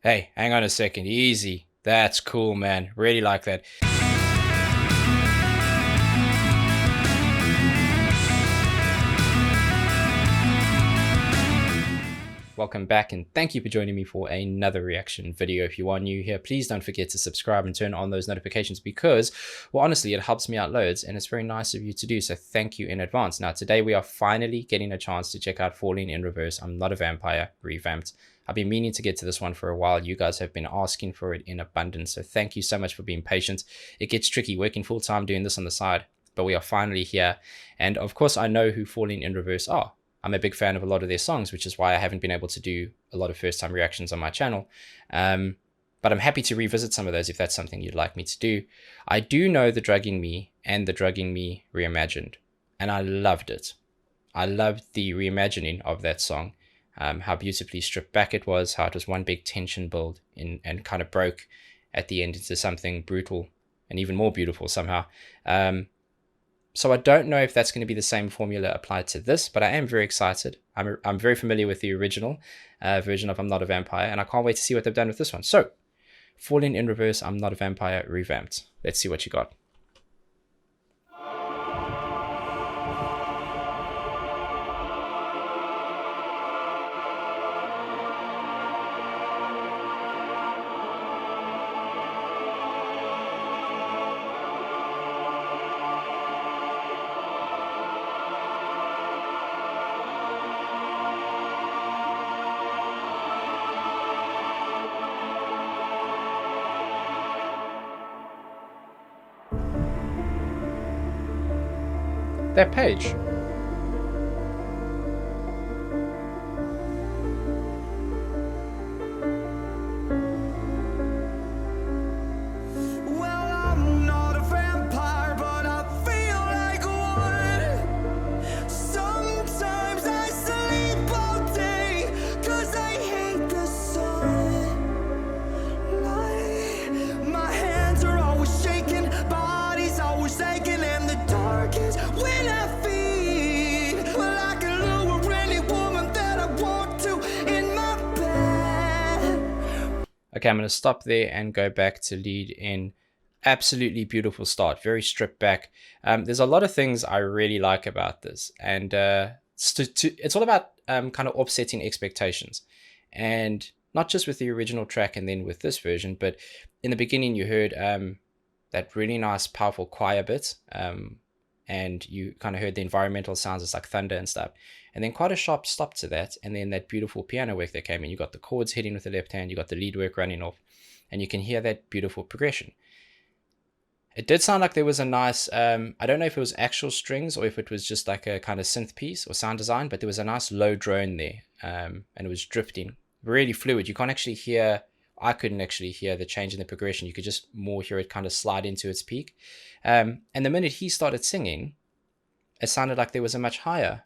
Hey, hang on a second. Easy. That's cool, man. Really like that. Welcome back, and thank you for joining me for another reaction video. If you are new here, please don't forget to subscribe and turn on those notifications because, well, honestly, it helps me out loads and it's very nice of you to do, so thank you in advance. Now, today we are finally getting a chance to check out Falling in Reverse, I'm Not a Vampire, Revamped. I've been meaning to get to this one for a while. You guys have been asking for it in abundance, so thank you so much for being patient. It gets tricky working full-time doing this on the side, but we are finally here. And of course, I know who Falling in Reverse are. I'm a big fan of a lot of their songs, which is why I haven't been able to do a lot of first-time reactions on my channel. But I'm happy to revisit some of those if that's something you'd like me to do. I do know The Drugging Me and The Drugging Me Reimagined, and I loved it. I loved the reimagining of that song. How beautifully stripped back it was, how it was one big tension build and kind of broke at the end into something brutal and even more beautiful somehow. So I don't know if that's going to be the same formula applied to this, but I am very excited. I'm very familiar with the original version of I'm Not a Vampire, and I can't wait to see what they've done with this one. So, Falling in Reverse, I'm Not a Vampire, Revamped. Let's see what you got. That page. Okay, I'm going to stop there and go back to lead in. Absolutely beautiful start, very stripped back. There's a lot of things I really like about this, and it's all about kind of offsetting expectations, and not just with the original track and then with this version, but in the beginning you heard that really nice powerful choir bit, and you kind of heard the environmental sounds, it's like thunder and stuff, and then quite a sharp stop to that, and then that beautiful piano work that came in. You got the chords hitting with the left hand, you got the lead work running off, and you can hear that beautiful progression. It did sound like there was a nice, I don't know if it was actual strings or if it was just like a kind of synth piece or sound design, but there was a nice low drone there, and it was drifting, really fluid. You can't actually hear, I couldn't actually hear the change in the progression. You could just more hear it kind of slide into its peak. And the minute he started singing, it sounded like there was a much higher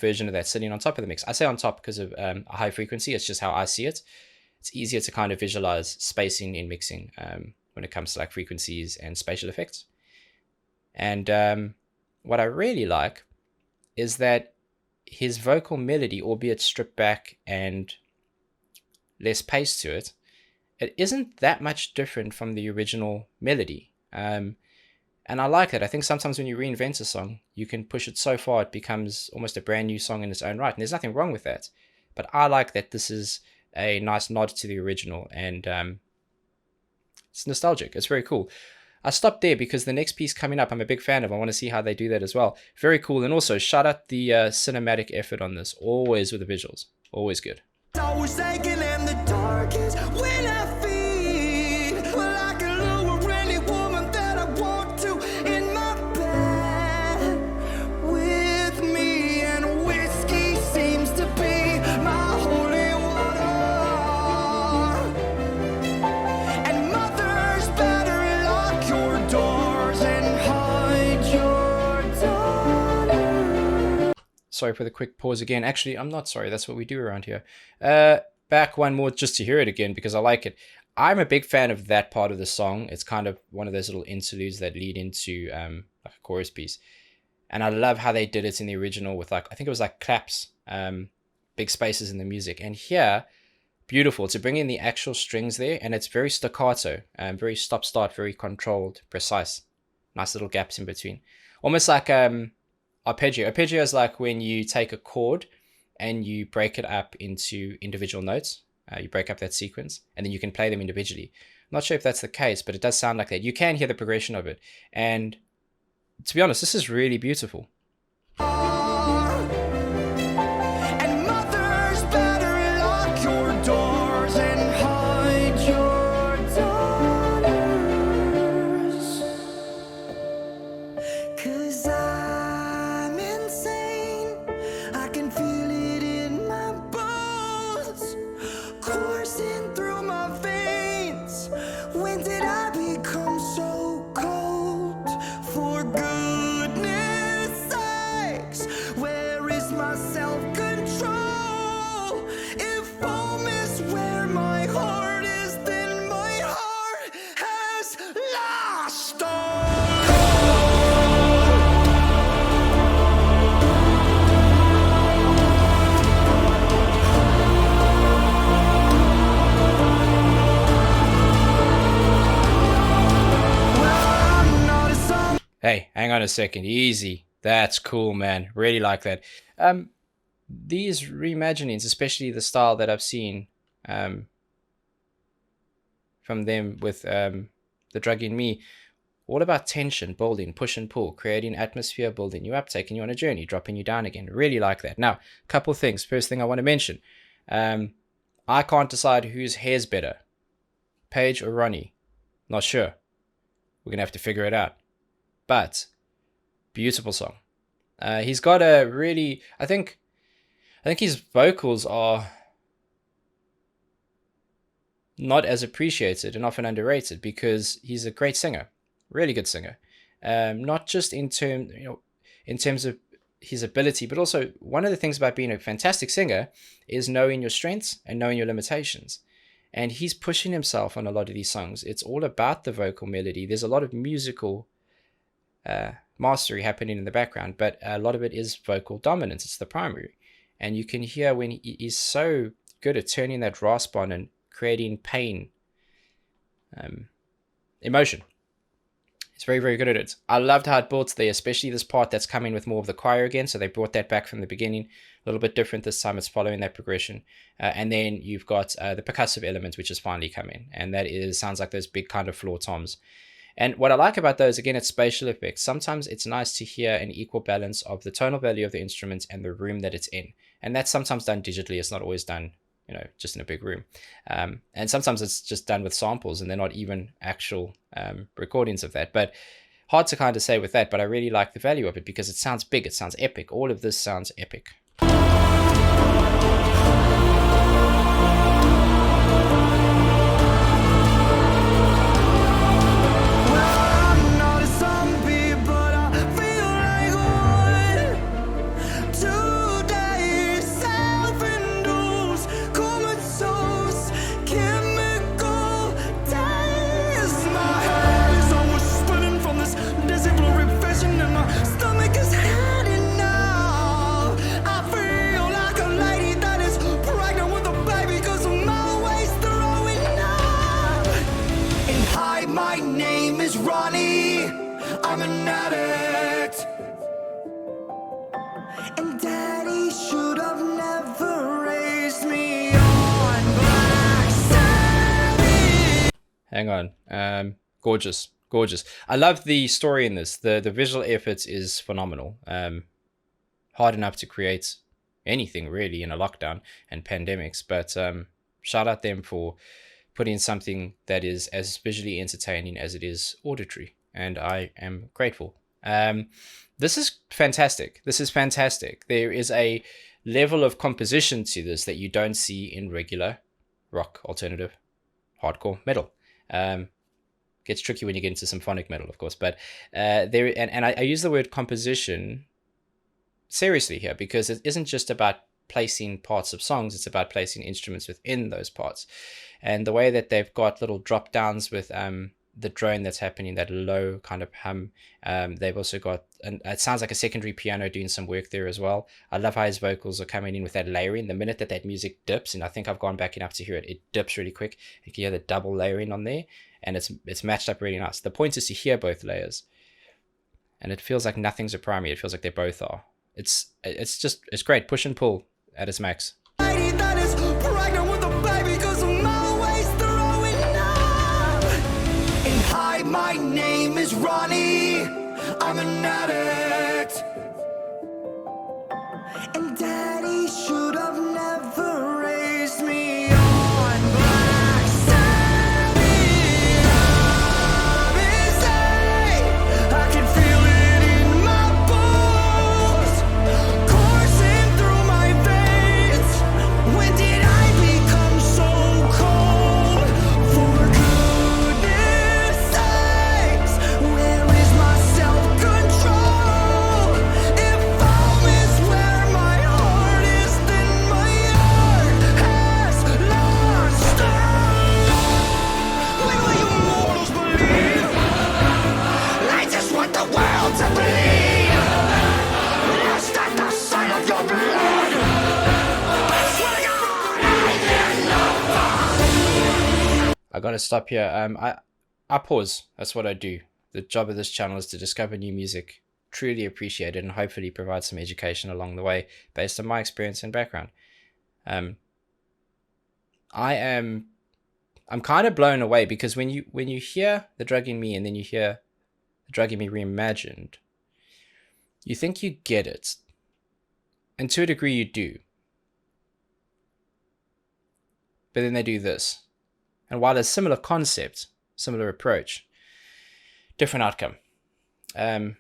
version of that sitting on top of the mix. I say on top because of a high frequency. It's just how I see it. It's easier to kind of visualize spacing in mixing when it comes to like frequencies and spatial effects. And what I really like is that his vocal melody, albeit stripped back and less pace to it, it isn't that much different from the original melody. And I like that. I think sometimes when you reinvent a song, you can push it so far it becomes almost a brand new song in its own right. And there's nothing wrong with that. But I like that this is a nice nod to the original, and it's nostalgic. It's very cool. I stopped there because the next piece coming up I'm a big fan of. I want to see how they do that as well. Very cool. And also shout out the cinematic effort on this. Always with the visuals. Always good. Sorry for the quick pause again. Actually, I'm not sorry. That's what we do around here. Back one more just to hear it again because I like it. I'm a big fan of that part of the song. It's kind of one of those little interludes that lead into like a chorus piece. And I love how they did it in the original with like, I think it was like claps, big spaces in the music. And here, beautiful to bring in the actual strings there, and it's very staccato, very stop start, very controlled, precise. Nice little gaps in between, almost like arpeggio. Arpeggio is like when you take a chord and you break it up into individual notes. You break up that sequence, and then you can play them individually. I'm not sure if that's the case, but it does sound like that. You can hear the progression of it, and to be honest, this is really beautiful. Hey, hang on a second. Easy. That's cool, man. Really like that. These reimaginings, especially the style that I've seen from them with The Drug in Me, all about tension, building, push and pull, creating atmosphere, building you up, taking you on a journey, dropping you down again. Really like that. Now, a couple things. First thing I want to mention. I can't decide whose hair's better, Paige or Ronnie. Not sure. We're going to have to figure it out. But beautiful song. He's got a really, I think his vocals are not as appreciated and often underrated because he's a great singer, really good singer. Not just in terms of his ability, but also one of the things about being a fantastic singer is knowing your strengths and knowing your limitations. And he's pushing himself on a lot of these songs. It's all about the vocal melody. There's a lot of musical mastery happening in the background, but a lot of it is vocal dominance. It's the primary, and you can hear when he's so good at turning that rasp on and creating pain, emotion. He's very, very good at it. I loved how it builds there, especially this part that's coming with more of the choir again. So they brought that back from the beginning, a little bit different this time. It's following that progression, and then you've got the percussive element, which is finally coming, and that sounds like those big kind of floor toms. And what I like about those, again, it's spatial effects. Sometimes it's nice to hear an equal balance of the tonal value of the instrument and the room that it's in. And that's sometimes done digitally. It's not always done, just in a big room. And sometimes it's just done with samples and they're not even actual recordings of that. But hard to kind of say with that, but I really like the value of it because it sounds big. It sounds epic. All of this sounds epic. Hang on. Gorgeous. I love the story in this. The visual effort is phenomenal. Hard enough to create anything really in a lockdown and pandemics, but shout out them for putting something that is as visually entertaining as it is auditory, and I am grateful. This is fantastic. There is a level of composition to this that you don't see in regular rock, alternative, hardcore metal. Gets tricky when you get into symphonic metal, of course, but I use the word composition seriously here because it isn't just about placing parts of songs, it's about placing instruments within those parts. And the way that they've got little drop downs with the drone that's happening, that low kind of hum. They've also got, and it sounds like a secondary piano doing some work there as well. I love how his vocals are coming in with that layering. The minute that music dips, and I think I've gone back enough to hear it, it dips really quick. You can hear the double layering on there, and it's matched up really nice. The point is to hear both layers, and it feels like nothing's a primary. It feels like they both are. It's great. Push and pull at its max. My name is Ronnie, I'm an addict, and Daddy should have never raised me on Black Sabbath. I can feel it in my bones, coursing through my veins. When did I become so cold? For goodness sakes, where is my self-control? If home is where my heart is, then my heart has lost all. When will you mortals believe? I just want the world to believe. Lost at the sight of your blood. I swear to God, I get I gotta stop here. I pause. That's what I do. The job of this channel is to discover new music, truly appreciate it, and hopefully provide some education along the way based on my experience and background. I'm kind of blown away because when you hear The Drug in Me and then you hear The Drug in Me reimagined, you think you get it, and to a degree you do. But then they do this, and while it's similar concept, similar approach, different outcome. Find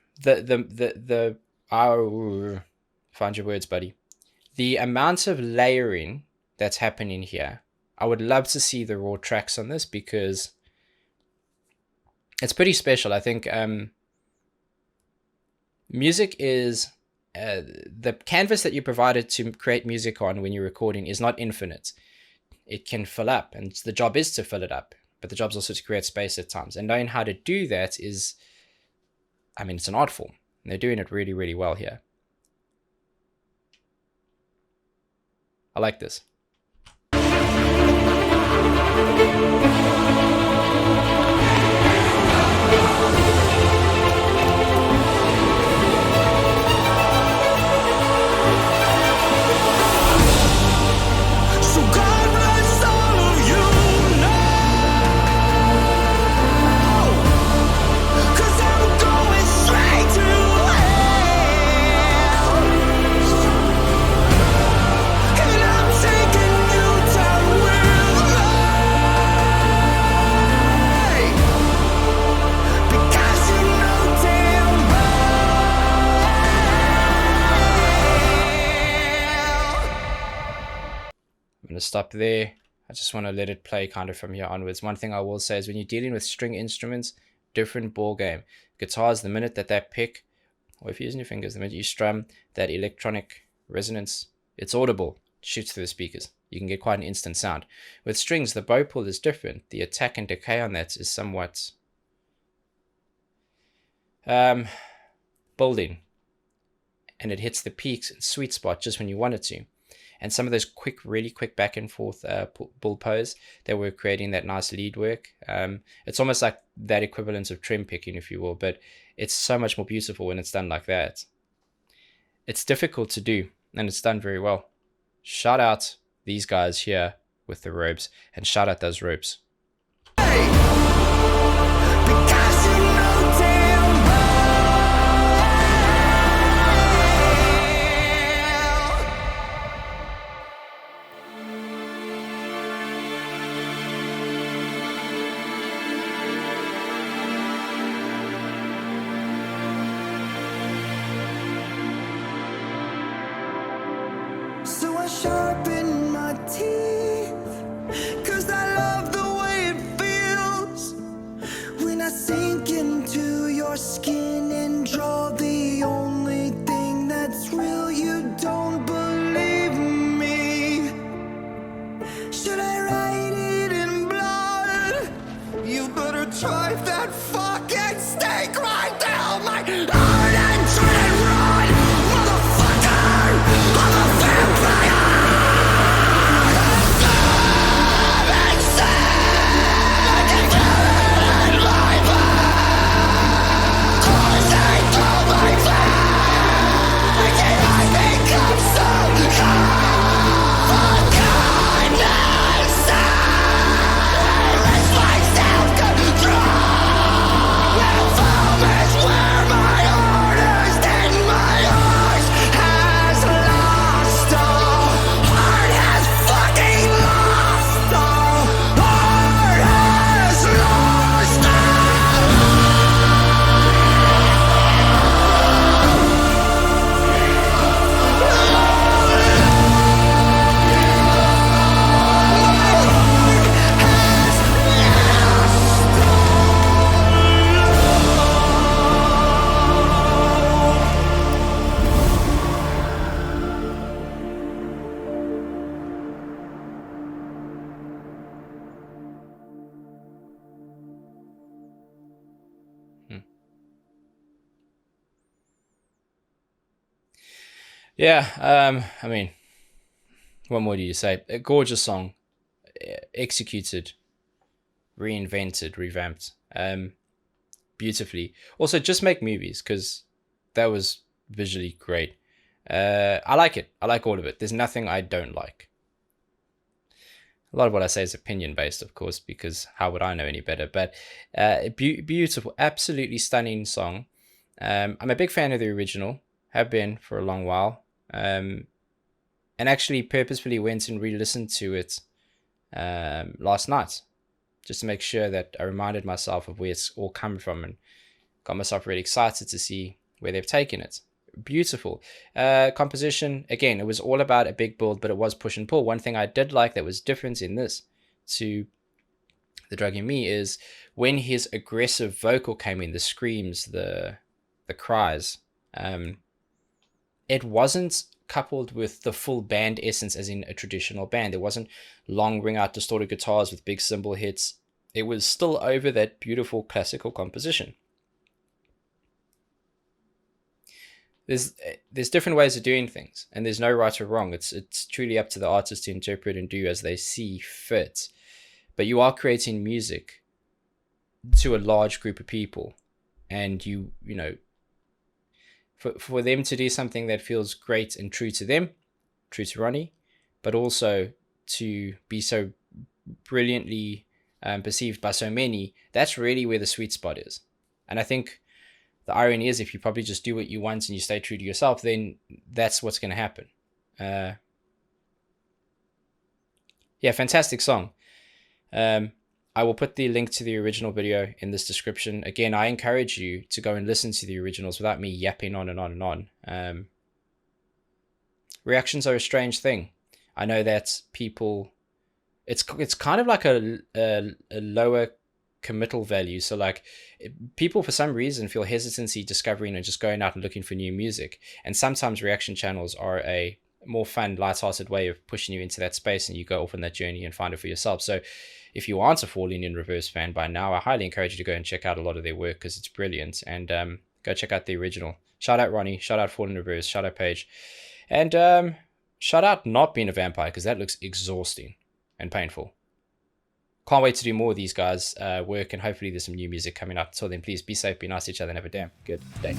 your words, buddy. The amount of layering that's happening here, I would love to see the raw tracks on this because it's pretty special. I think music is the canvas that you provided to create music on when you're recording is not infinite. It can fill up, and the job is to fill it up, but the job's also to create space at times. And knowing how to do that is, I mean, it's an art form. And they're doing it really, really well here. I like this. so God bless all of you now, 'cause I'm going straight to hell, and I'm taking you down with me, because you know damn well. I'm going to stop there. I just want to let it play kind of from here onwards. One thing I will say is when you're dealing with string instruments, different ball game. Guitars, the minute that pick, or if you're using your fingers, the minute you strum, that electronic resonance, it's audible, it shoots through the speakers. You can get quite an instant sound. With strings, the bow pull is different. The attack and decay on that is somewhat building, and it hits the peaks and sweet spot just when you want it to. And some of those really quick back and forth bull pose that were creating that nice lead work. It's almost like that equivalent of trim picking, if you will, but it's so much more beautiful when it's done like that. It's difficult to do, and it's done very well. Shout out these guys here with the robes, and shout out those ropes. Because you know damn well. So I sharpen my teeth, 'cause I love the way it feels when I sink into your skin and draw the only thing that's real. You don't believe me. Should I write it in blood? You better try that. Yeah, I mean, what more do you say? A gorgeous song, executed, reinvented, revamped, beautifully. Also, just make movies because that was visually great. I like it. I like all of it. There's nothing I don't like. A lot of what I say is opinion based, of course, because how would I know any better? But beautiful, absolutely stunning song. I'm a big fan of the original, have been for a long while, and actually purposefully went and re listened to it last night just to make sure that I reminded myself of where it's all come from and got myself really excited to see where they've taken it. Beautiful composition. Again, it was all about a big build, but it was push and pull. One thing I did like that was different in this to The Drug in Me is when his aggressive vocal came in, the screams, the cries. It wasn't coupled with the full band essence as in a traditional band. There wasn't long ring out distorted guitars with big cymbal hits. It was still over that beautiful classical composition. There's different ways of doing things, and there's no right or wrong. It's truly up to the artist to interpret and do as they see fit. But you are creating music to a large group of people, and you know for them to do something that feels great and true to them, true to Ronnie, but also to be so brilliantly perceived by so many, that's really where the sweet spot is. And I think the irony is if you probably just do what you want and you stay true to yourself, then that's what's going to happen. Uh, yeah, fantastic song. I will put the link to the original video in this description. Again, I encourage you to go and listen to the originals without me yapping on and on and on. Reactions are a strange thing. I know that people, it's kind of like a lower committal value. So like people for some reason feel hesitancy discovering and just going out and looking for new music. And sometimes reaction channels are a more fun, light-hearted way of pushing you into that space, and you go off on that journey and find it for yourself. So if you aren't a Falling in Reverse fan by now, I highly encourage you to go and check out a lot of their work because it's brilliant. And go check out the original. Shout out Ronnie, shout out Falling in Reverse, shout out Paige, and shout out not being a vampire because that looks exhausting and painful. Can't wait to do more of these guys' work, and hopefully there's some new music coming up. Until then, please be safe, be nice to each other, and have a damn good day.